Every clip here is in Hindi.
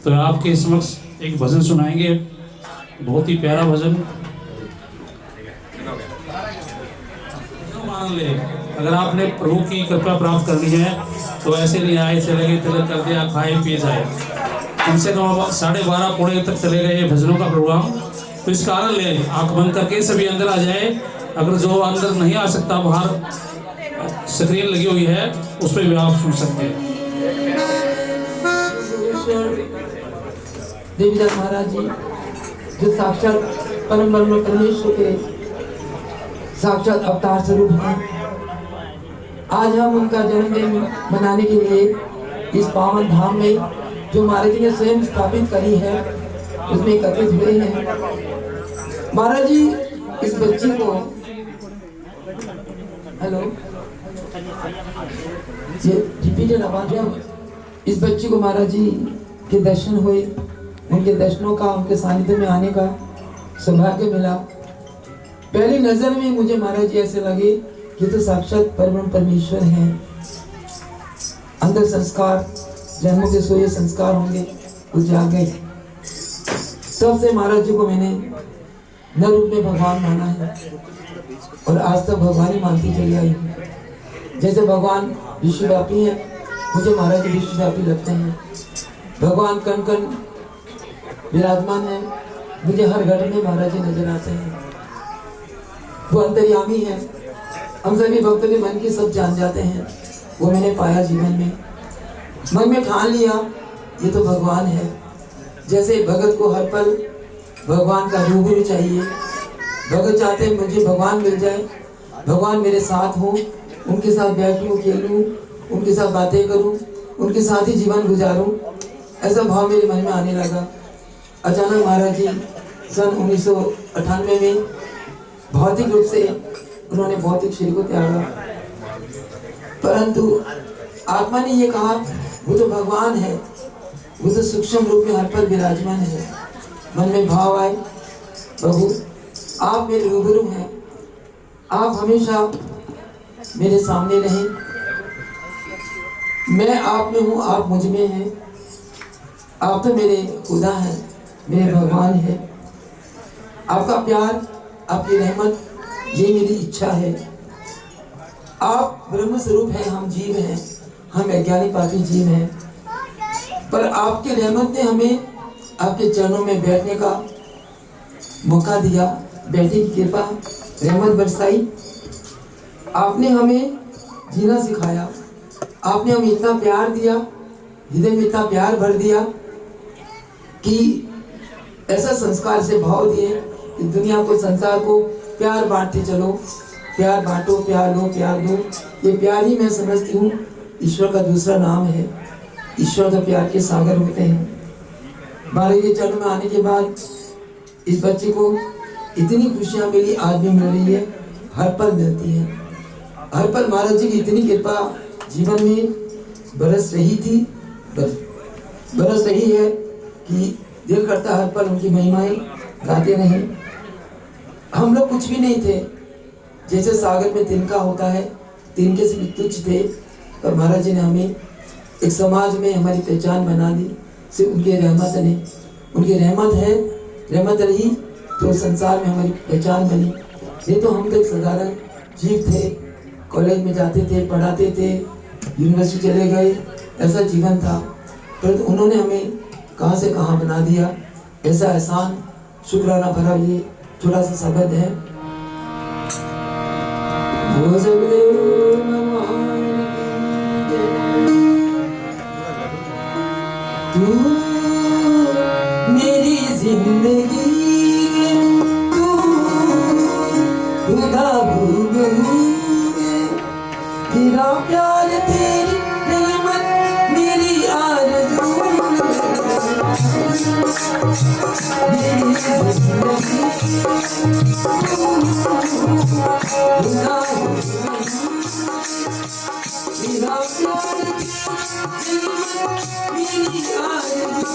तो आपके समक्ष एक भजन सुनाएंगे, बहुत ही प्यारा भजन। मान ले, अगर आपने प्रभु की कृपा प्राप्त करनी है तो ऐसे नहीं आए चले गए तिलक कर दिया खाए पिए जाए। कम से कम 12:30 पौने तक चले गए भजनों का प्रोग्राम। तो इस कारण ले आंख बंद करके सभी अंदर आ जाए। अगर जो अंदर नहीं आ सकता, बाहर स्क्रीन लगी हुई है उस पर भी आप सुन सकते हैं। देवीदास महाराज जी जो साक्षात परम ब्रह्म परमेश्वर के साक्षात अवतार स्वरूप हैं, आज हम उनका जन्मदिन मनाने के लिए इस पावन धाम में जो महाराज जी ने स्वयं स्थापित करी है उसमें एकत्रित हुए हैं। महाराज जी इस बच्ची को हेलो ये रिपीटेड आवाज है। इस बच्ची को महाराज जी के दर्शन हुए, उनके दर्शनों का, उनके सानिध्य में आने का सौभाग्य मिला। पहली नजर में मुझे महाराज जी ऐसे लगे कि तो साक्षात परम परमेश्वर हैं। अंदर संस्कार, जन्मों के सोए संस्कार होंगे वो जाग गए। तब से महाराज जी को मैंने न रूप में भगवान माना है और आज तक भगवान ही मानती चली आई। जैसे भगवान विश्वव्यापी है, मुझे महाराज जी विश्वव्यापी लगते हैं। भगवान कण कण विराजमान है, मुझे हर घर में महाराज जी नजर आते हैं। वो अंतर्यामी है, हम सभी भक्तों के मन की सब जान जाते हैं। वो मैंने पाया जीवन में, मन में ठान लिया ये तो भगवान है। जैसे भगत को हर पल भगवान का रूबरू चाहिए, भगत चाहते हैं मुझे भगवान मिल जाए, भगवान मेरे साथ हो, उनके साथ बैठूं, खेलूं, उनके साथ बातें करूं, उनके साथ ही जीवन गुजारूं। ऐसा भाव मेरे मन में आने लगा। अचानक महाराज जी सन 1998 में भौतिक रूप से उन्होंने भौतिक शरीर को त्यागा, परंतु आत्मा ने ये कहा वो तो भगवान है, वो तो सूक्ष्म रूप में हर पल विराजमान है। मन में भाव आए, प्रभु आप मेरे रूबरू हैं, आप हमेशा मेरे सामने रहें, मैं आप में हूँ, आप मुझ में हैं, आप तो मेरे खुदा हैं, मेरे भगवान हैं। आपका प्यार, आपकी रहमत, ये मेरी इच्छा है। आप ब्रह्म स्वरूप हैं, हम जीव हैं, हम वैज्ञानिक पापी जीव हैं, पर आपकी रहमत ने हमें आपके चरणों में बैठने का मौका दिया, बैठने की कृपा, रहमत बरसाई। आपने हमें जीना सिखाया, आपने हमें इतना प्यार दिया, हृदय में इतना प्यार भर दिया कि ऐसा संस्कार से भाव दिए कि दुनिया को, संसार को प्यार बांटते चलो, प्यार बांटो, प्यार लो, प्यार दो। ये प्यार ही मैं समझती हूँ ईश्वर का दूसरा नाम है। ईश्वर तो प्यार के सागर होते हैं। महाराज के चरण में आने के बाद इस बच्चे को इतनी खुशियाँ मिली, आज भी मिल रही है, हर पल मिलती है। हर पल महाराज जी की इतनी कृपा जीवन में बरस रही थी, बरस रही है कि दिल करता हर पल उनकी महिमाएं गाते रहें। हम लोग कुछ भी नहीं थे, जैसे सागर में तिनका होता है, तिनके से भी तुच्छ थे, पर महाराज जी ने हमें एक समाज में हमारी पहचान बना दी। सिर्फ उनकी रहमत ने, उनकी रहमत है, रहमत रही तो संसार में हमारी पहचान बनी। नहीं तो हम तो एक साधारण जीव थे, कॉलेज में जाते थे, पढ़ाते थे, यूनिवर्सिटी चले गए, ऐसा जीवन था। परंतु उन्होंने हमें कहाँ से कहाँ बना दिया। ऐसा एहसान, शुक्राना भरा ये छोटा सा शब्द है। तू मेरी जिंदगी, तू खुदा तेरा प्यार, तेरी रहमत मेरी आरज़ू, मेरी जिंदगी खुदा तेरा प्यार, मेरी आरज़ू।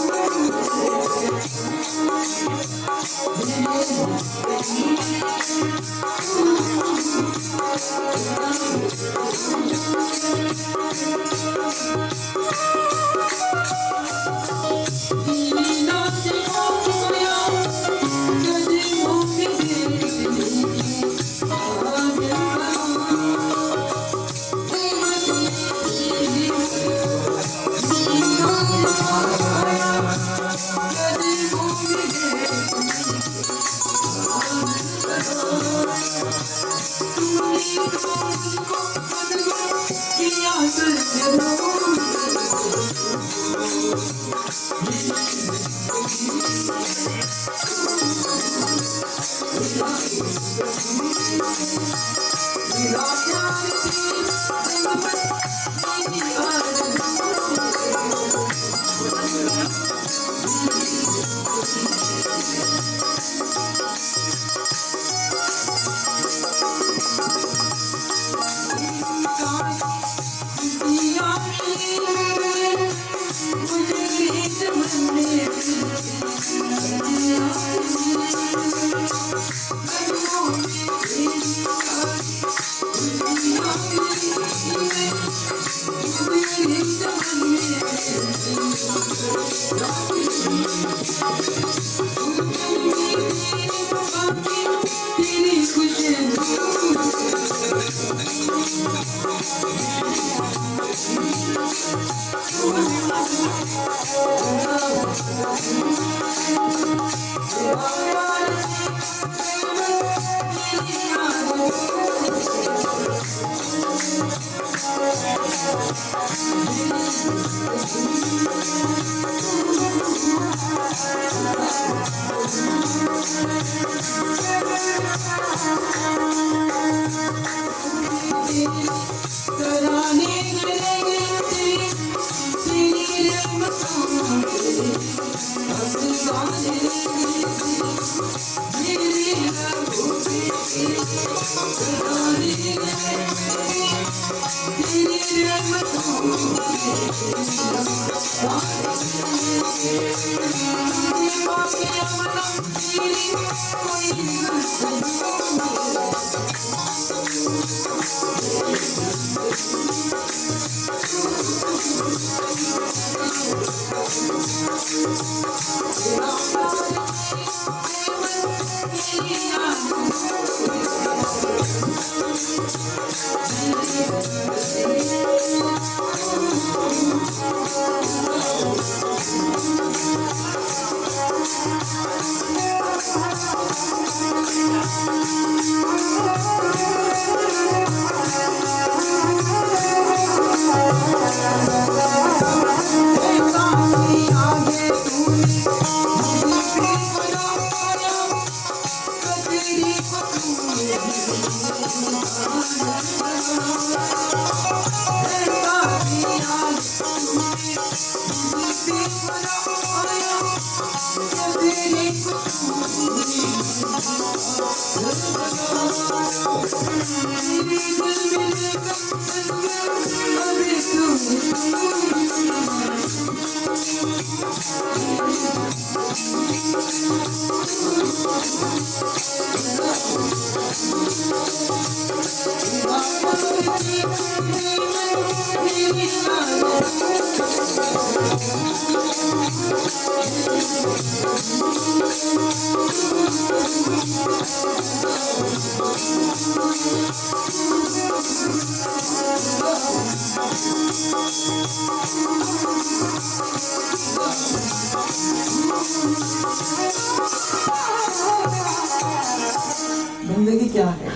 बंदगी क्या है?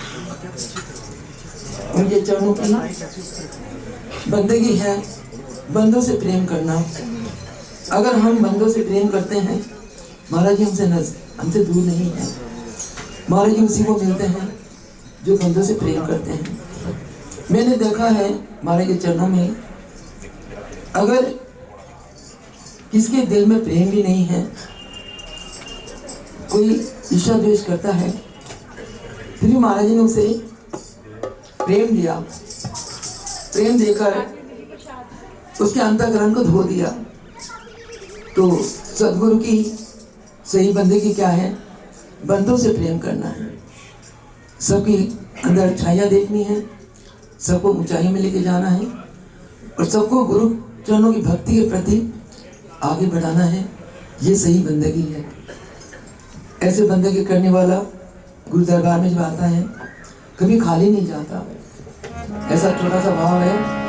उनके चरणों की बंदगी है बंदों से प्रेम करना। अगर हम बंदों से प्रेम करते हैं, महाराज जी हमसे दूर नहीं है। महाराज जी उसी को मिलते हैं जो बंदों से प्रेम करते हैं। मैंने देखा है महाराज के चरणों में, अगर किसके दिल में प्रेम भी नहीं है, कोई ईर्ष्या द्वेष करता है, फिर भी महाराज जी ने उसे प्रेम दिया। प्रेम देकर उसके अंतःकरण को धो दिया। तो सदगुरु की सही बंदगी क्या है? बंदों से प्रेम करना है, सबकी अंदर अच्छाइयाँ देखनी है, सबको ऊंचाई में लेके जाना है और सबको गुरु चरणों की भक्ति के प्रति आगे बढ़ाना है। ये सही बंदगी है। ऐसे बंदगी करने वाला गुरु दरबार में जब आता है कभी खाली नहीं जाता। ऐसा छोटा सा भाव है।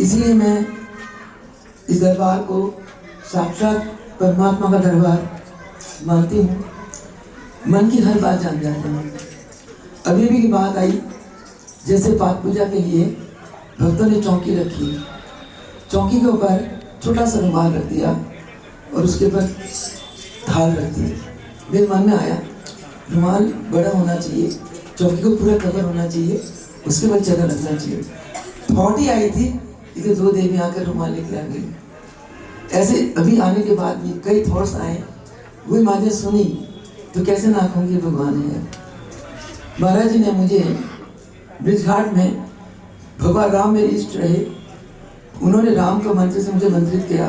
इसलिए मैं इस दरबार को साक्षात परमात्मा का दरबार मानती हूँ, मन की हर बात जान जाते हैं। अभी भी की बात आई, जैसे पाठ पूजा के लिए भक्तों ने चौकी रखी, चौकी के ऊपर छोटा सा रुमाल रख दिया और उसके ऊपर थाल रख दी। मेरे मन में आया रुमाल बड़ा होना चाहिए, चौकी को पूरा कवर होना चाहिए, उसके बाद जगह रखना चाहिए। थॉट ही आई थी, इधर 2 देवी आकर रुमाल लेके आ गई। ऐसे अभी आने के बाद भी कई थॉट्स आए, वही माँ ने सुनी तो कैसे ना कहूँगी भगवान है। महाराज जी ने मुझे ब्रिज घाट में, भगवान राम मेरे इष्ट रहे, उन्होंने राम के मंत्र से मुझे मंत्रित किया।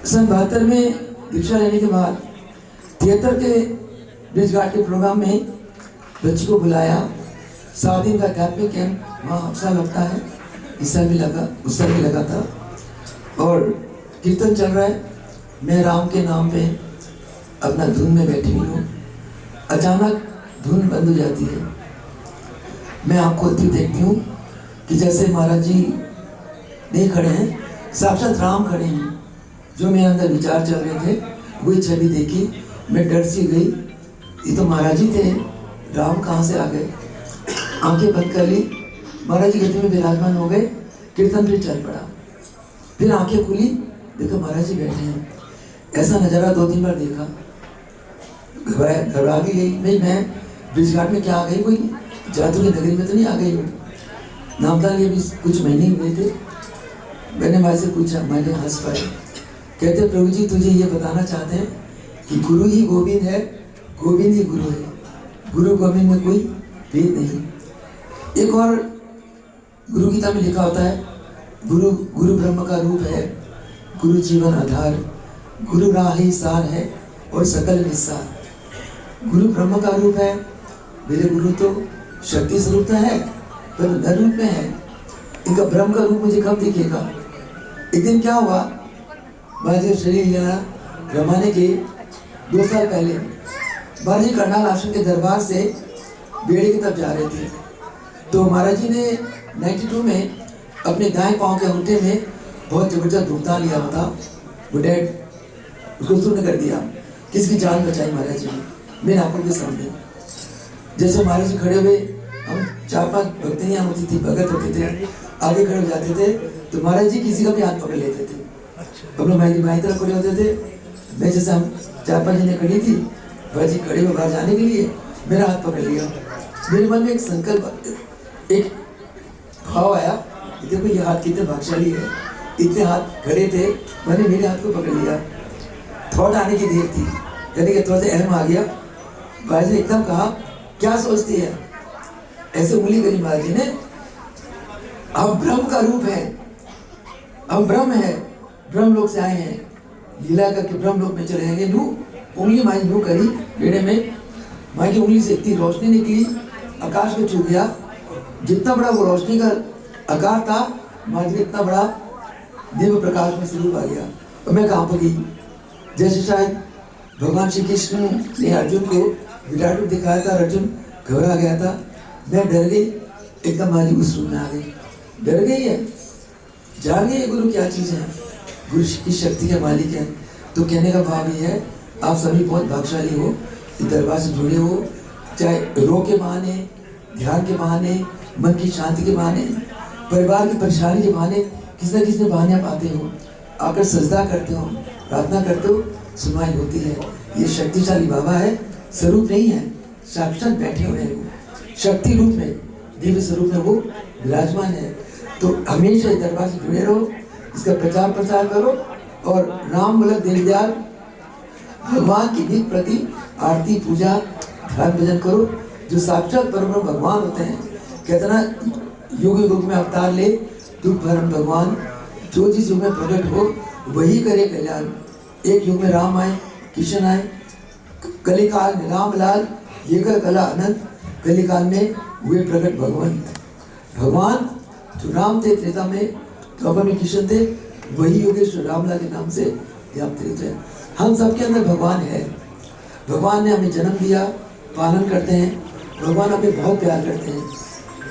सन 72 में दीक्षा लेने के बाद 73 के ब्रिज घाट के प्रोग्राम में बच्ची को बुलाया। 7 दिन का आध्यात्मिक कैंप वहाँ हर साल लगता है, इस साल भी लगा, उस साल भी लगा था। और कीर्तन चल रहा है, मैं राम के नाम पे अपना धुन में बैठी हुई हूँ। अचानक धुन बंद हो जाती है। मैं आँख खोलती देखती हूँ कि जैसे महाराज जी नहीं खड़े हैं, साक्षात राम खड़े हैं। जो मेरे अंदर विचार चल रहे थे वही छवि देखी, मैं डर सी गई, ये तो महाराज जी थे, राम कहाँ से आ गए। आंखें बंद कर ली, महाराज जी गद्दी में विराजमान हो गए, कीर्तन फिर चल पड़ा। फिर आंखें खुली, देखो महाराज जी बैठे हैं। ऐसा नज़ारा 2-3 बार देखा, घबरा भी गई। नहीं, मैं ब्रिज घाट में क्या आ गई, कोई जादू की नगरी में तो नहीं आ गई हूँ। नामदान ये भी कुछ महीने हुए थे। मैंने माँ से पूछा, मैंने हंस पाई। कहते प्रभु जी तुझे ये बताना चाहते हैं कि गुरु ही गोविंद है, गोविंद ही गुरु है, गुरु गोविंद में कोई भेद नहीं। एक और गुरु गीता में लिखा होता है, गुरु गुरु ब्रह्म का रूप है, गुरु जीवन आधार, गुरु राही सार है और सकल निस्सार। गुरु ब्रह्म का रूप है, मेरे गुरु तो शक्ति स्वरूप तो है पर नर रूप में है। इनका ब्रह्म का रूप मुझे कब दिखेगा। एक दिन क्या हुआ, महाराज शरीर रमाने के 2 साल पहले महाराज जी करनाल आश्रम के दरबार से बेड़े की तरफ जा रहे थे। तो महाराज जी ने 92 में अपने दाएं पांव के अंगूठे में बहुत जबरदस्त भुगतान लिया था। वो डेड उसको शून्य कर दिया। किसकी जान बचाई महाराज जी ने मेरे आंखों के सामने। जैसे महाराज जी खड़े हुए, हम 4-5 भक्तियाँ होती थी, भगत होते थे, आगे खड़े हो जाते थे तो महाराज जी किसी का भी हाथ पकड़ लेते थे। हम लोग माई तरफ खड़े होते थे, मैं जैसे हम 4-5 जने खड़ी थी, महाराज जी खड़े हो बाहर जाने के लिए, मेरा हाथ पकड़ लिया। मेरे मन में एक संकल्प, एक भाव आया, देखो ये हाथ कितने भाग्यशाली है, इतने हाथ खड़े थे, मैंने मेरे हाथ को पकड़ लिया। थॉट आने की देर थी, यानी कि थोड़ा सा अहम आ गया। महाराज जी ने एकदम कहा, क्या सोचती है, ऐसे उंगली करी महाराज जी ने, हम ब्रह्म का रूप है, हम ब्रह्म है, ब्रह्म लोक से आए हैं, लीला करके ब्रह्म लोक में चले जाएंगे। नू उंगली माई नू करी बेड़े में, माई की उंगली से इतनी रोशनी निकली, आकाश में छू गया। जितना बड़ा वो रोशनी का आकार था, महाराज जी इतना बड़ा दिव्य प्रकाश में स्वरूप आ गया। और मैं कहाँ पर गई, जैसे शायद भगवान श्री कृष्ण ने अर्जुन को विराट रूप दिखाया था, अर्जुन घबरा गया था, मैं डर गई, एकदम महाराज उस रूप में आ गई। डर गई है, जान गई गुरु क्या चीज़ है, गुरु की शक्ति के मालिक है। तो कहने का भाव ये है, आप सभी बहुत भाग्यशाली हो, इस दरबार से जुड़े हो, चाहे रो के बहाने, ध्यान के बहाने, मन की शांति के बहाने, परिवार की परेशानी के बहाने, किसी न किसी बहाने आप आते हो, आकर सजदा करते हो, प्रार्थना करते हो, सुनवाई होती है। ये शक्तिशाली बाबा है, स्वरूप नहीं है, साक्षात बैठे हुए हैं वो, शक्ति रूप में, दिव्य स्वरूप में वो विराजमान है। तो हमेशा इस दरबार से जुड़े रहो, इसका प्रचार प्रसार करो और राम मूलक दीनदयाल भगवान की नित्य प्रति आरती पूजा ध्यान भजन करो। जो साक्षात परम भगवान होते हैं, कहते ना युग युग में अवतार ले दुख भरम भगवान, जो जिस युग में प्रकट हो वही करे कल्याण। एक युग में राम आए, कृष्ण आए, कलिकाल में राम लाल, ये कर कला अनंत, कलिकाल में हुए प्रकट भगवान। भगवान जो राम थे त्रेता में, द्वापर में कृष्ण थे, वही योगेश्वर रामलाल के नाम से व्याप्त है। हम सबके अंदर भगवान है। भगवान ने हमें जन्म दिया, पालन करते हैं, भगवान हमें बहुत प्यार करते हैं।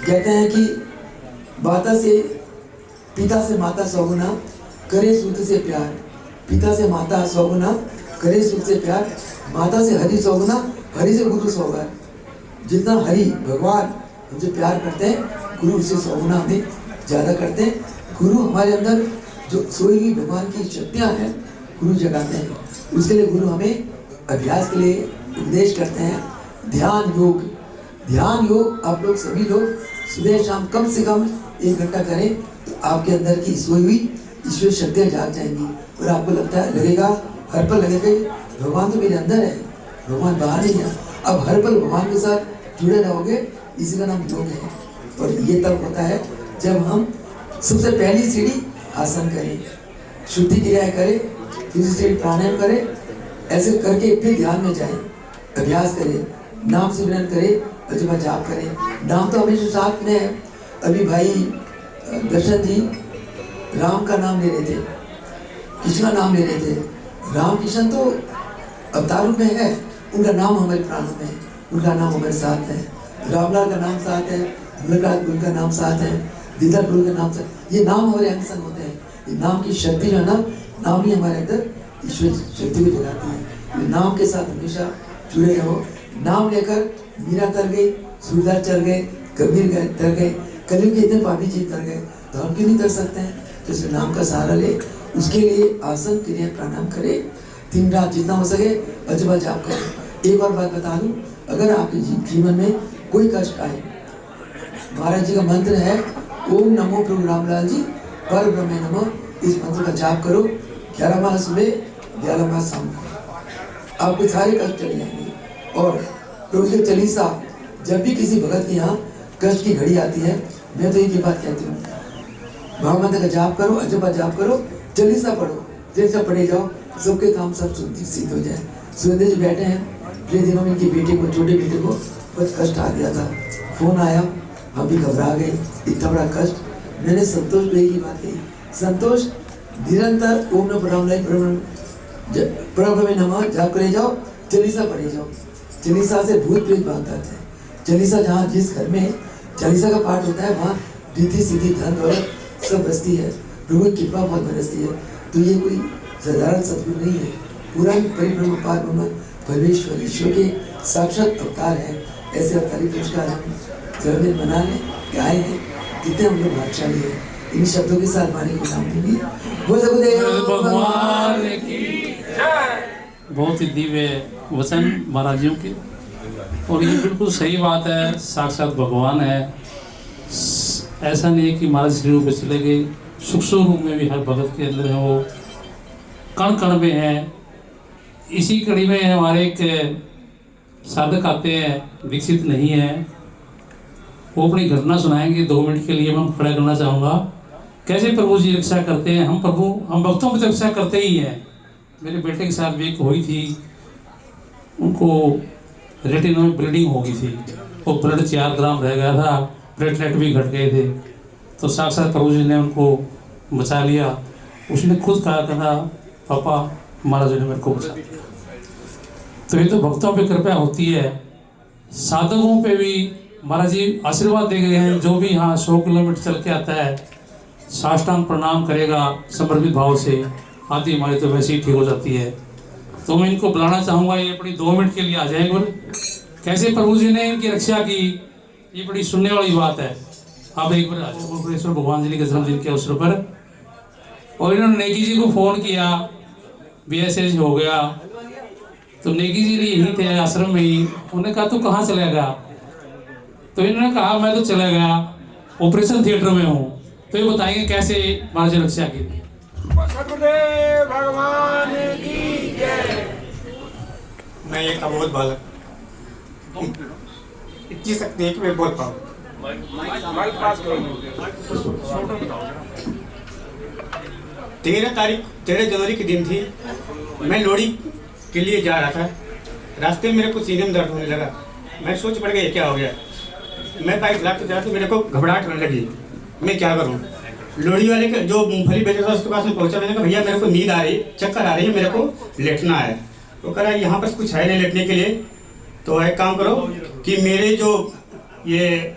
कहते हैं कि पिता से माता 100 गुना, करे सूत से प्यार, पिता से माता 100 गुना, करे सुख से प्यार, माता से हरि सौगुना, हरि से गुरु सौगा। जितना हरि भगवान हमसे प्यार करते हैं, गुरु उससे सौगुना हमें ज़्यादा करते हैं। गुरु हमारे अंदर जो सोई हुई भगवान की शक्तियाँ हैं, गुरु जगाते हैं। उसके लिए गुरु हमें अभ्यास के लिए उपदेश करते हैं। ध्यान योग, ध्यान योग आप लोग सभी लोग सुबह शाम कम से कम 1 घंटा करें, तो आपके अंदर की सोई हुई ईश्वर शक्तियाँ जाग जाएंगी और आपको लगेगा हर पल लगेगा भगवान तो मेरे अंदर है, भगवान बाहर नहीं है। अब हर पल भगवान के साथ जुड़े रहोगे, इसी का नाम योग है। और ये तब होता है जब हम सबसे पहली सीढ़ी आसन करें, शुद्धि क्रियाएं करें, दूसरी सीढ़ी प्राणायाम करें, ऐसे करके फिर ध्यान में जाएं, अभ्यास करें, नाम सिमरन करें, अजबा जाप करें। नाम तो हमेशा साथ में है। अभी भाई दर्शन जी राम का नाम ले रहे थे, कृष्ण का नाम ले रहे थे। राम कृष्ण तो अवतार रूप में है, उनका नाम हमारे प्राणों में है, उनका नाम हमारे साथ है। रामलाल का नाम साथ है, मुलाकात गुरु का नाम साथ है, दीदार गुरु का नाम साथ। ये नाम हमारे अंग संग होते हैं। ये नाम की शक्ति जो है ना, नाम ही हमारे अंदर ईश्वर शक्ति को जगाती है। नाम के साथ हमेशा जुड़े रहो। नाम लेकर मीरा तर गई, सूरदास चल गए, कबीर तर गए, कलयुग के इतने पापी जीव तर गए, तो हम क्यों नहीं कर सकते हैं? तो इस नाम का सहारा ले, उसके लिए आसन क्रिया प्राणायाम करे, 3 रात जितना हो सके अजबा जाप करें। एक और बात बता दूं, अगर आपके जीवन में कोई कष्ट आए, महाराज जी का मंत्र है ओम नमो प्रभु रामलाल जी पर ब्रह्मे नमः। इस मंत्र का जाप करो 11 माह सुबह, 11 माह शाम को, आपके सारे कष्ट चले जाएंगे। और प्रभु जी चालीसा, जब भी किसी भगत के यहाँ कष्ट की घड़ी आती है, मैं तो एक ही बात कहती हूँ, भगवंत का जाप करो, अजबा जाप करो, चालीसा पढ़ो, जैसा पढ़े जाओ, सबके काम सब सिद्ध हो जाए। सुरेंद्र जी बैठे हैं, पिछले दिनों में इनके बेटे को, छोटे बेटे को बहुत कष्ट आ गया था, फोन आया, हम भी घबरा गए, इतना बड़ा कष्ट। मैंने संतोष को एक ही बात कही, संतोष निरंतर ओम नमः रामलाल प्रभु नमः जाप करे जाओ, चालीसा पढ़े जाओ। चालीसा से भूत प्रेत भाग जाते हैं। चालीसा जहाँ जिस घर में चालीसा का पाठ होता है, वहाँ रिद्धि सिद्धि धन दौलत सब बसती है, प्रभु की कृपा बहुत बरसती है। तो ये कोई साधारण सदगुरु नहीं है, पूरा परिब्रह्म पार ब्रह्म परमेश्वर ईश्वर के साक्षात अवतार है। ऐसे अवतारी पुरस्कार हम जन्मदिन मनाने आए हैं, कितने हम लोग भाग्यशाली हैं। इन शब्दों के साथ हमारे को नाम दूंगी, बोल सकुदेव भगवान की जय। बहुत ही दिव्य वचन महाराजियों के, और ये बिल्कुल सही बात है, साक्षात भगवान है। ऐसा नहीं है कि महाराज श्री रूप में चले गए, सूक्ष्म रूप में भी हर भगत के अंदर है, वो कण कण में है। इसी कड़ी में हमारे एक साधक आते हैं, दीक्षित नहीं है, वो अपनी घटना सुनाएंगे। 2 मिनट के लिए मैं खड़ा करना चाहूँगा, कैसे प्रभु जी रक्षा करते हैं। हम भक्तों की रक्षा करते ही हैं। मेरे बेटे के साथ भी एक हुई थी, उनको रेटिना में ब्लीडिंग हो गई थी, वो ब्लड 4 ग्राम रह गया था, प्लेटलेट भी घट गए थे, तो साक्षात प्रभु जी ने उनको बचा लिया। उसने खुद कहा था, पापा महाराज ने मेरे को बचा लिया। तो ये तो भक्तों पे कृपा होती है, साधकों पे भी महाराज जी आशीर्वाद दे गए हैं। जो भी यहाँ 100 किलोमीटर चल के आता है, साष्टांग प्रणाम करेगा समर्पित भाव से, आदि हमारी तो वैसे ही ठीक हो जाती है। तो मैं इनको बुलाना चाहूँगा, ये अपनी 2 मिनट के लिए आ जाएंगे। कैसे प्रभु जी ने इनकी रक्षा की, ये बड़ी सुनने वाली बात है। आप एक बार आ जाओ भगवान जी के जन्मदिन के अवसर पर। और इन्होंने नेकी जी को फ़ोन किया, BSH हो गया, तो नेकी जी यहीं थे आश्रम में ही। उन्होंने कहा तू कहाँ चला गया, तो इन्होंने कहा मैं तो चला गया, ऑपरेशन थिएटर में हूँ। तो ये बताएंगे कैसे महाराज जी रक्षा की। सतगुरुदेव भगवान की जय। मैं एक अबोध बालक, इतनी शक्ति है कि मैं बोल पाऊँ। 13 जनवरी के दिन थी, मैं लोहड़ी के लिए जा रहा था। रास्ते में मेरे को सीने में दर्द होने लगा। मैं सोच पड़ गया क्या हो गया। मैं बाइक चलाते चलाते मेरे को घबराहट होने लगी, मैं क्या करूँ। लोहड़ी वाले के जो मूंगफली बेच रहा था उसके पास में पहुंचा। मैंने कहा भैया मेरे को नींद आ रही, चक्कर आ रही है, मेरे को लेटना है। तो कह रहा यहाँ पर कुछ है नहीं लेटने के लिए, तो एक काम करो कि मेरे जो ये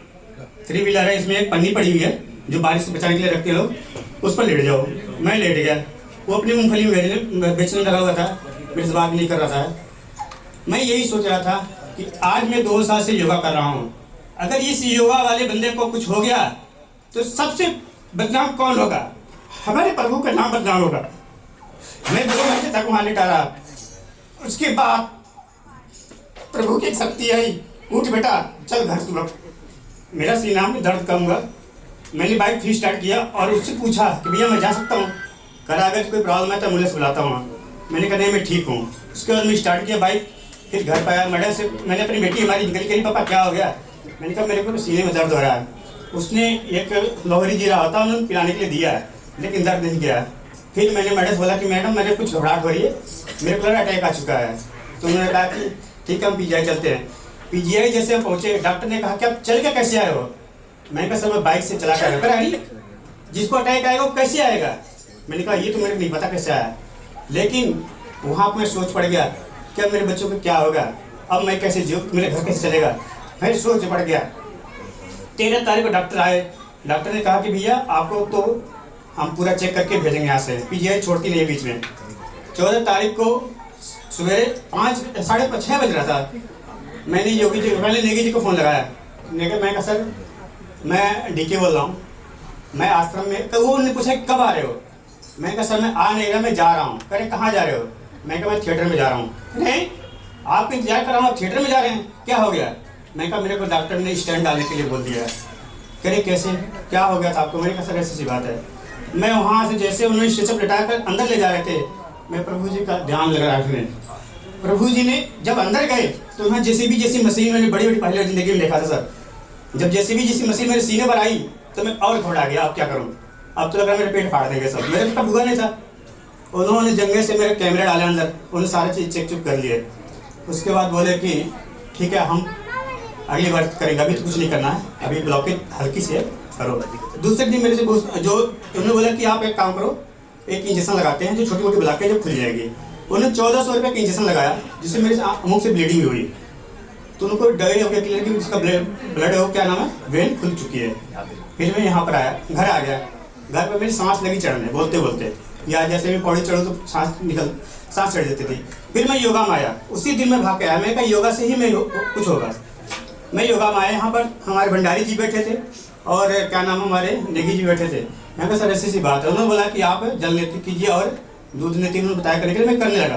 3 व्हीलर है, इसमें एक पन्नी पड़ी हुई है जो बारिश से बचाने के लिए रखते हैं लोग, उस पर लेट जाओ। मैं लेट गया। वो अपनी मूंगफली बेचने लगा हुआ था। मेरे से बात नहीं कर रहा था। मैं यही सोच रहा था कि आज मैं 2 साल से योगा कर रहा हूँ, अगर इस योगा वाले बंदे को कुछ हो गया तो सबसे बदनाम कौन होगा? हमारे प्रभु का नाम बदनाम होगा। मैं 2 घंटे तक वहाँ लेटा रहा। उसके बाद प्रभु की एक शक्ति आई, उठ बेटा चल घर तू। मेरा सीना में दर्द कम हुआ। मैंने बाइक फिर स्टार्ट किया और उससे पूछा कि भैया मैं जा सकता हूँ? करा अगर कोई प्रॉब्लम है तो एम्बुलेंस बुलाता हूँ। मैंने कहा नहीं मैं ठीक हूँ। उसके बाद मैं स्टार्ट किया बाइक, फिर घर पर आया। मैडम से मैंने अपनी बेटी हमारी निकल के, पापा क्या हो गया? मैंने कहा मेरे को सीने में दर्द हो रहा है। उसने एक लोहरी जीरा होता है उन्होंने पिलाने के लिए दिया है, लेकिन दर्द नहीं गया। फिर मैंने मैडम से बोला कि मैडम मेरे कुछ घबराहट हो रही है, मेरे को अटैक आ चुका है। तो उन्होंने कहा कि ठीक है हम PGI चलते हैं। PGI जैसे हम पहुँचे, डॉक्टर ने कहा कि आप चल के कैसे आए हो? मैंने कहा सर मैं बाइक से चला कर आया। जिसको अटैक आएगा वो कैसे आएगा? मैंने कहा ये तो मेरे को नहीं पता कैसे आया। लेकिन वहाँ पर मैं सोच पड़ गया कि अब मेरे बच्चों को क्या होगा, अब मैं कैसे जीऊँ, मेरे घर कैसे चलेगा। मैं सोच पड़ गया। 13 तारीख को डॉक्टर आए। डॉक्टर ने कहा कि भैया आपको तो हम पूरा चेक करके भेजेंगे यहाँ से, PGI छोड़ती नहीं है बीच में। 14 तारीख को सवेरे 5 साढ़े 6 बज रहा था। मैंने योगी जी पहले नेगी जी को फ़ोन लगाया। मैं कहा सर मैं DK बोल रहा हूँ, मैं आश्रम में। तो वो उन्होंने पूछा कब आ रहे हो? मैं कहा सर मैं आ नहीं रहा, मैं जा रहा हूँ। कह रहे कहाँ जा रहे हो? मैं कहा मैं थिएटर में जा रहा हूँ। नहीं आपको इंतजार कर रहा हूँ, आप थिएटर में जा रहे हैं, क्या हो गया? मैं कहा मेरे को डॉक्टर ने स्टैंड डालने के लिए बोल दिया। कह रहे कैसे, क्या हो गया था आपको? मैंने कहा सर ऐसी सी बात है। मैं वहाँ से जैसे उन्होंने स्ट्रेचर लिटा कर अंदर ले जा रहे थे, मैं प्रभु जी का ध्यान लगा रखने। प्रभु जी ने जब अंदर गए तो वहाँ JCB जैसी मशीन मैंने बड़ी बड़ी पहले ज़िंदगी में देखा था सर। जब JCB जैसी मशीन मेरे सीने पर आई तो मैं और घबरा गया, अब क्या करूँ? अब तो लगा मेरे पेट फाड़ देंगे सब। मेरे पेट हुआ नहीं था। उन्होंने जंगे से मेरे कैमरे डाले अंदर, उन्होंने सारे चीज़ चेक कर लिए। उसके बाद बोले कि ठीक है हम अगली बार करेंगे, अभी तो कुछ नहीं करना है, अभी ब्लॉकेज हल्की से करो। दूसरे दिन मेरे से जो उन्होंने बोला कि आप एक काम करो, एक इंजेक्शन लगाते हैं जो छोटी मोटी ब्लॉकेज जो खुल जाएगी। उन्होंने 1400 रुपये का इंजेक्शन लगाया जिससे मेरे मुँह से ब्लीडिंग हुई। तो उनको डर हो गया क्लियर कि उसका ब्लड हो क्या नाम है वेन खुल चुकी है। फिर मैं यहाँ पर आया, घर आ गया। घर पर मेरी सांस लगी चढ़ने बोलते बोलते, या जैसे मैं पौड़ी चढ़ूँ तो सांस चढ़ जाती थी। फिर मैं योगा में आया, उसी दिन मैं भाग के आया। मैं कहा योगा से ही मैं कुछ होगा। मैं योगा में आया, यहाँ पर हमारे भंडारी जी बैठे थे और क्या नाम हमारे नेगी जी बैठे थे। मैं कहा सर ऐसी सी बात है। उन्होंने बोला कि आप जल नेति कीजिए और दूध नेति, उन्होंने बताया करने के लिए। मैं करने लगा,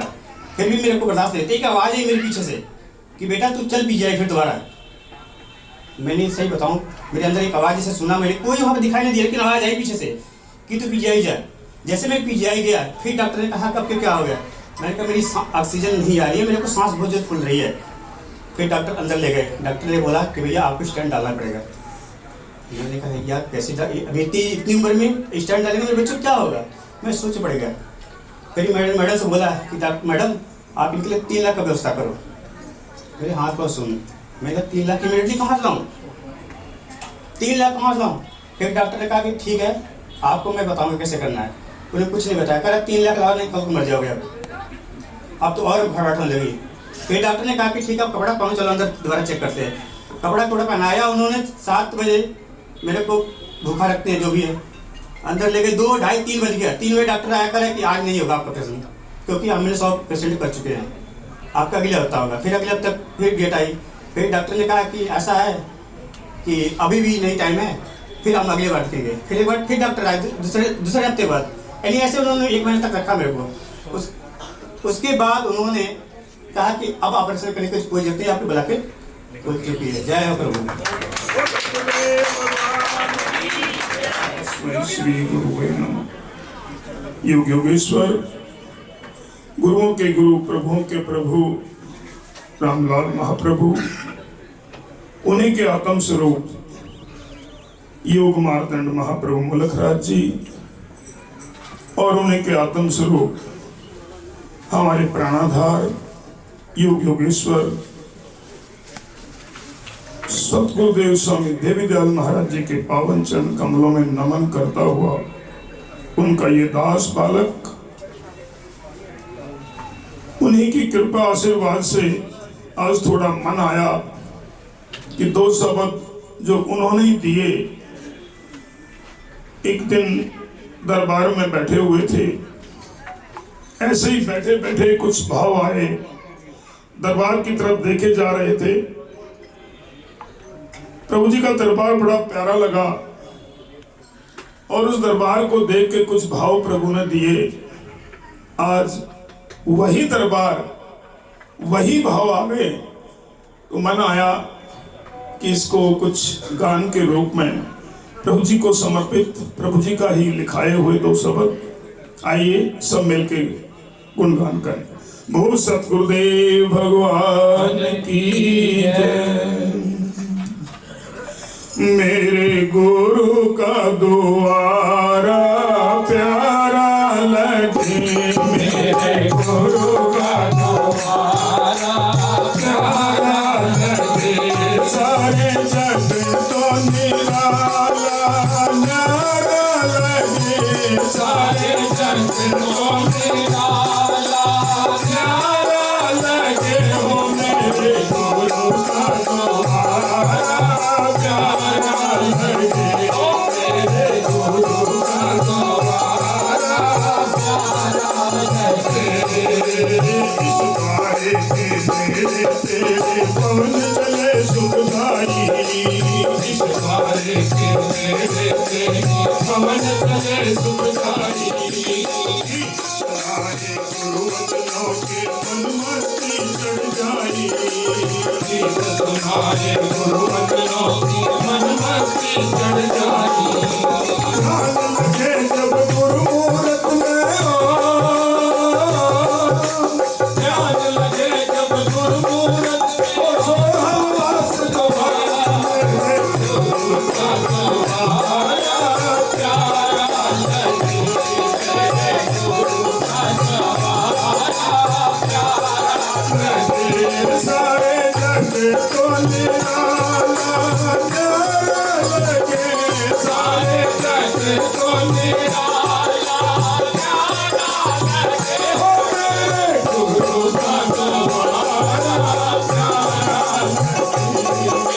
फिर भी मेरे को बर्दाश्त नहीं। एक आवाज़ आई मेरे पीछे से कि बेटा तू चल PGI फिर दोबारा। मैंने सही बताऊँ मेरे अंदर एक आवाज़ जैसे सुना, मेरे कोई वहाँ पर दिखाई नहीं दिया, लेकिन आवाज़ आई पीछे से कि तू PGI जा। जैसे मैं PGI गया, फिर डॉक्टर ने कहा कब क्या हो गया? मैंने कहा मेरी ऑक्सीजन नहीं आ रही है, मेरे को सांस बहुत ज़्यादा फूल रही है। फिर डॉक्टर अंदर ले गए। डॉक्टर ने बोला कि भैया आपको स्टैंड डालना पड़ेगा। मैंने कहा यार कैसे अभी इतनी उम्र में स्टैंड डालेंगे, मेरे बच्चों क्या होगा? मैं सोच पड़ गया। फिर मैडम से बोला कि मैडम आप इनके लिए 3 लाख का व्यवस्था करो। मेरे हाथ पर सुन, मैं कहा 3 लाख इमीडिएटली कहाँ से लाऊँ? 3 लाख कहाँ से लाऊँ? फिर डॉक्टर ने कहा कि ठीक है आपको मैं बताऊँगा कैसे करना है। उन्हें कुछ नहीं बताया, कहा 3 लाख लाओ नहीं कल को मर जाओगे। अब तो और घर बैठने लगी। फिर डॉक्टर ने कहा कि ठीक है कपड़ा पहनो, चलो अंदर दोबारा चेक करते हैं। कपड़ा पहनाया उन्होंने। 7 बजे मेरे को भूखा रखते हैं जो भी है, अंदर ले गए। 2, ढाई, 3 बज गया। 3 बजे डॉक्टर आया करे कि आज नहीं होगा आपका पेशेंट, क्योंकि हमने 100 पेशेंट कर चुके हैं, आपका अगले हफ्ता होगा। फिर अगले हफ्ते फिर डेट आई। फिर डॉक्टर ने कहा कि ऐसा है कि अभी भी नहीं टाइम है, फिर हम अगले बार देखेंगे। फिर एक बार फिर डॉक्टर आए दूसरे हफ्ते बाद। यानी ऐसे उन्होंने 1 महीने तक रखा मेरे को। उसके बाद उन्होंने कहा कि अब ऑपरेशन करने की कोई जरूरत नहीं, आपकी ब्लॉकेज खुल चुकी है। जय हो प्रभु। श्री गुरुवे नमः। युग योगेश्वर गुरुओं के गुरु प्रभुओं के प्रभु रामलाल महाप्रभु, उन्हीं के आत्म स्वरूप योग मार्तंड महाप्रभु मुलखराज जी और उन्हीं के आत्म स्वरूप हमारे प्राणाधार योग योगेश्वर सतगुरुदेव स्वामी देवीदयाल महाराज जी के पावन चरण कमलों में नमन करता हुआ उनका ये दास बालक उन्हीं की कृपा आशीर्वाद से आज थोड़ा मन आया कि 2 शब्द जो उन्होंने ही दिए। एक दिन दरबार में बैठे हुए थे ऐसे ही बैठे बैठे कुछ भाव आए, दरबार की तरफ देखे जा रहे थे। प्रभु जी का दरबार बड़ा प्यारा लगा और उस दरबार को देख के कुछ भाव प्रभु ने दिए। आज वही दरबार, वही भाव आ गए, तो मन आया कि इसको कुछ गान के रूप में प्रभु जी को समर्पित, प्रभु जी का ही लिखाए हुए 2 शब्द, आइए सब मिलके गुणगान करें। बोल सतगुरुदेव भगवान की जय। मेरे गुरु का द्वारा प्यारा लगे, मेरे गुरु का द्वारा प्यारा लगे, सारे जग तो निराला न्यारा लगे, सारे जग तो निराला न्यारा लगे। हो मेरे गुरु का द्वारा प्यारा लगे, हो मेरे गुरु का द्वारा प्यारा लगे। इस द्वारे के मेरे तेरे पवन चले सुखदाई, इस द्वारे के मेरे तेरे पवन चले सुखदाई। गुरु वचनों के मन मस्ती चढ़ जाई, तुम्हारे गुरु वचनों की मन मस्ती चढ़ जाई। ध्यान लगे जब गुरु मूरत में हो, ध्यान लगे जब गुरु मूरत में हो, हवास तुम्हारे गुरु का तुम्हारा प्यारा लगे, मेरे गुरु का तुम्हारा प्यारा लगे। सारे जग तो निराला न्यारा लगे, सारे जग तो निराला न्यारा लगे। हो मेरे गुरु का द्वारा प्यारा लगे,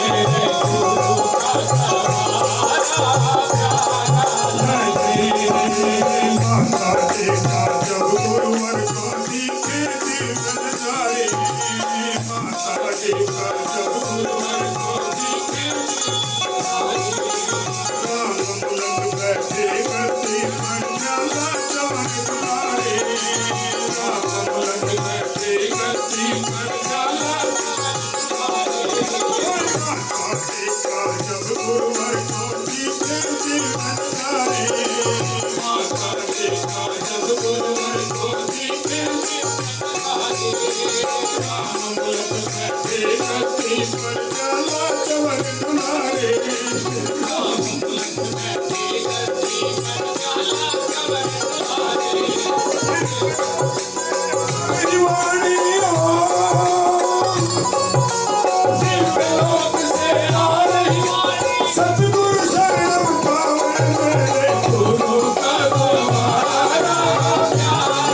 मेरे गुरु का द्वारा प्यारा लगे। माता देखा जब गुरुवर को दिखे दिल बन जाए, माता देखा जब गुरुवर को दिखे राम मुलक बैठे करती पंजाला चमक तुम्हारे, राम मुलक बैठे करती पंजाला चमक तुम्हारे। माता देखा जब गुरुवर को दिखे दिल बन जाए, माता देखा जब गुरुवर को दिखे दिल बन जाए। राम मुलक बैठे करती पंजाला चमक तुम्हारे, राम मुलक बैठे करती पंजाला चमक तुम्हारे। वाणी हो दिव्य लोक से आ रही वाणी, सतगुरु शरण पावन मेरे गुरु का द्वारा प्यारा,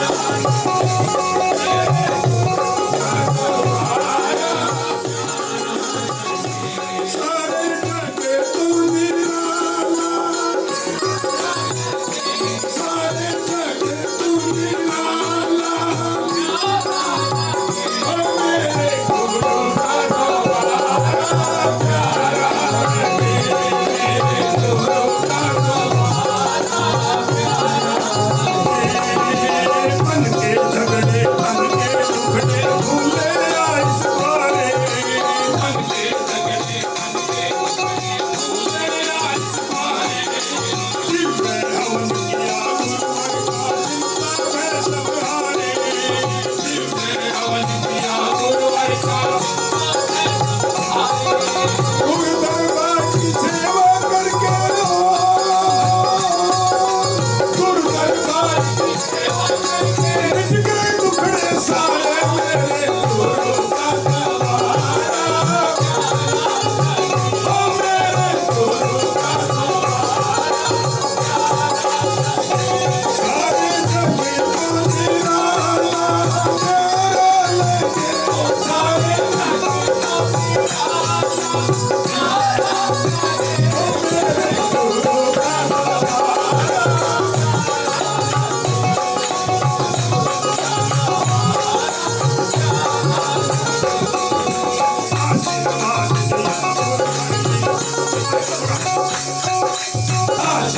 मेरे गुरु का द्वारा प्यारा।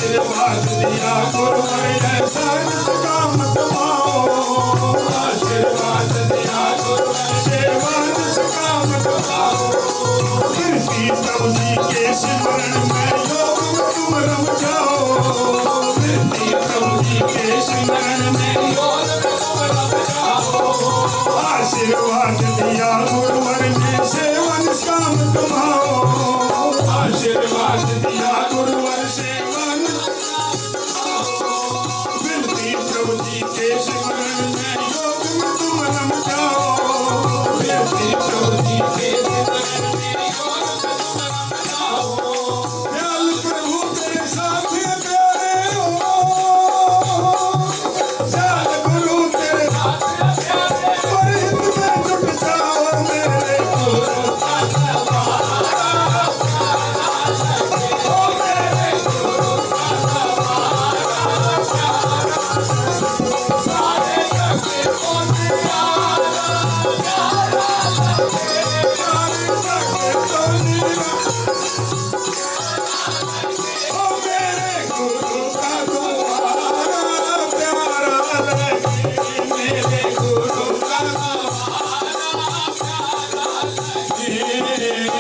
आशीर्वाद दिया गुरुवर ऐसा जिसका मत पाओ, आशीर्वाद दिया गुरुवर सेवा जिसका मत पाओ। कीर्ति प्रभु जी के सिमरन में योग में तुम रम जाओ, कीर्ति प्रभु जी के सिमरन में योग में तुम रम जाओ। आशीर्वाद दिया गुरुवर ने सेवन काम कमाओ, आशीर्वाद दिया गुरुवर सेवन विनती प्रभु जी के सिमरन में योग में तुम रम जाओ, विनती प्रभु जी के सिमरन में योग में तुम रम जाओ। दयाल प्रभु तेरे साथ प्यारे हो, दयाल गुरु तेरे साथ प्यारे, पर हित में जुट जाओ मेरे गुरु का सहारा, ओ मेरे गुरु का सहारा प्यारा, सारे जग को निराला प्यारा लगे, सारे जग को निराला, ओ मेरे गुरु का द्वारा प्यारा लगे, मेरे गुरु का द्वारा प्यारा लगे।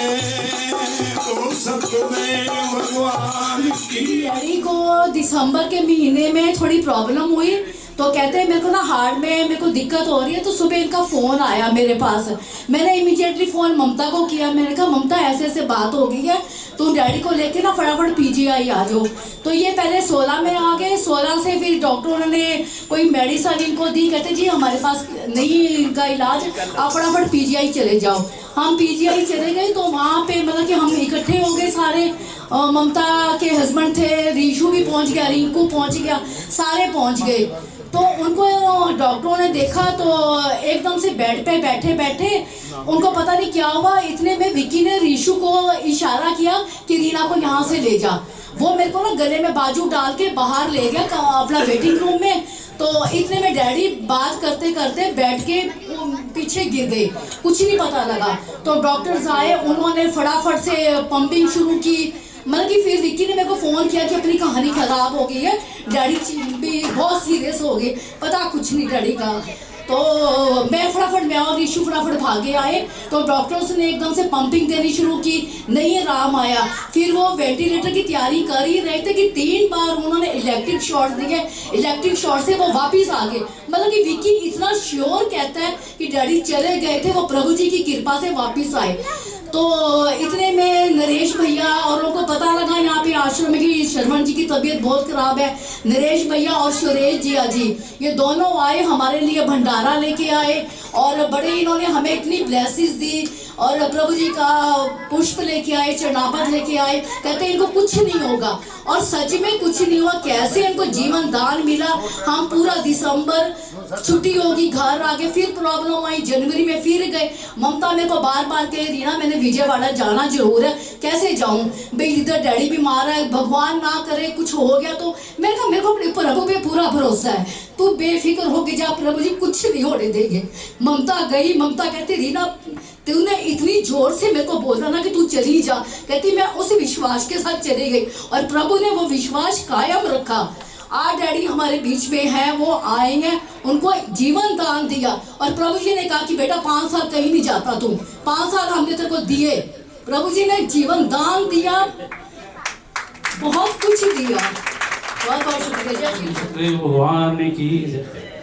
तुम सतमेव भगवान की। डैडी को दिसंबर के महीने में थोड़ी प्रॉब्लम हुई, तो कहते हैं मेरे को ना हार्ट में मेरे को दिक्कत हो रही है। तो सुबह इनका फ़ोन आया मेरे पास, मैंने इमीडिएटली फ़ोन ममता को किया। मैंने कहा ममता ऐसे ऐसे बात हो गई है, तुम डैडी को लेके ना फटाफट पीजीआई आ जाओ। तो ये पहले 16 में आ गए, 16 से फिर डॉक्टरों ने कोई मेडिसिन इनको दी, कहते जी हमारे पास नहीं इनका इलाज, आप फटाफट पीजीआई चले जाओ। हम पीजीआई चले गए, तो वहाँ पे मतलब कि हम इकट्ठे हो गए सारे। ममता के हस्बैंड थे, रीशू भी पहुँच गया, रिंकू पहुँच गया, सारे पहुँच गए। तो उनको डॉक्टरों ने देखा तो एकदम से बेड पे बैठे बैठे उनको पता नहीं क्या हुआ, इतने में विक्की ने रीशू को इशारा किया कि रीना को यहाँ से ले जा। वो मेरे को ना गले में बाजू डाल के बाहर ले गया अपना वेटिंग रूम में। तो इतने में डैडी बात करते करते बैठ के पीछे गिर गए, कुछ नहीं पता लगा। तो डॉक्टर्स आए, उन्होंने फटाफट से पंपिंग शुरू की। मतलब कि फिर विक्की ने मेरे को फ़ोन किया कि अपनी कहानी ख़राब हो गई है, डैडी भी बहुत सीरियस हो गए, पता कुछ नहीं डैडी का। तो मैं और ऋषु फटाफट भागे आए। तो डॉक्टर्स ने एकदम से पंपिंग देनी शुरू की, नहीं आराम आया। फिर वो वेंटिलेटर की तैयारी कर ही रहे थे कि 3 बार उन्होंने इलेक्ट्रिक शॉट दिए, इलेक्ट्रिक शॉट से वो वापस आ गए। मतलब कि विक्की इतना श्योर कहता है कि डैडी चले गए थे, वो प्रभु जी की कृपा से वापस आए। तो इतने में नरेश भैया और उनको पता लगा यहाँ पे आश्रम में कि शर्मन जी की तबीयत बहुत खराब है। नरेश भैया और सुरेश जी ये दोनों आए, हमारे लिए भंडारा लेके आए और बड़े इन्होंने हमें इतनी ब्लेसिंग्स दी और प्रभु जी का पुष्प लेके आए, चरणापद लेके आए। कहते इनको कुछ नहीं होगा, और सच में कुछ नहीं हुआ। कैसे इनको जीवन दान मिला। हम पूरा दिसंबर छुट्टी होगी, घर आ गए, फिर प्रॉब्लम आई, जनवरी में फिर गए। ममता मेरे को बार बार कह रही ना मैंने विजयवाड़ा जाना जरूर है, कैसे जाऊं भाई, इधर डैडी बीमार है, भगवान ना करे कुछ हो गया तो। मेरे को अपने प्रभु पे पूरा भरोसा है, तू बेफिक्र होके जा, प्रभु जी कुछ नहीं होने देंगे। ममता गई, ममता कहती रीना तूने इतनी जोर से मेरे को बोला ना कि तू चली जा, कहती मैं उस विश्वास के साथ चली गई और प्रभु ने वो विश्वास कायम रखा। आज डैडी हमारे बीच में है, वो आए हैं, उनको जीवन दान दिया और प्रभु जी ने कहा कि बेटा 5 साल कहीं नहीं जाता तू, 5 साल हमने तेरे को दिए। प्रभु जी ने जीवन दान दिया, बहुत कुछ दिया। बहुत बहुत शुक्रिया। भगवान की जय।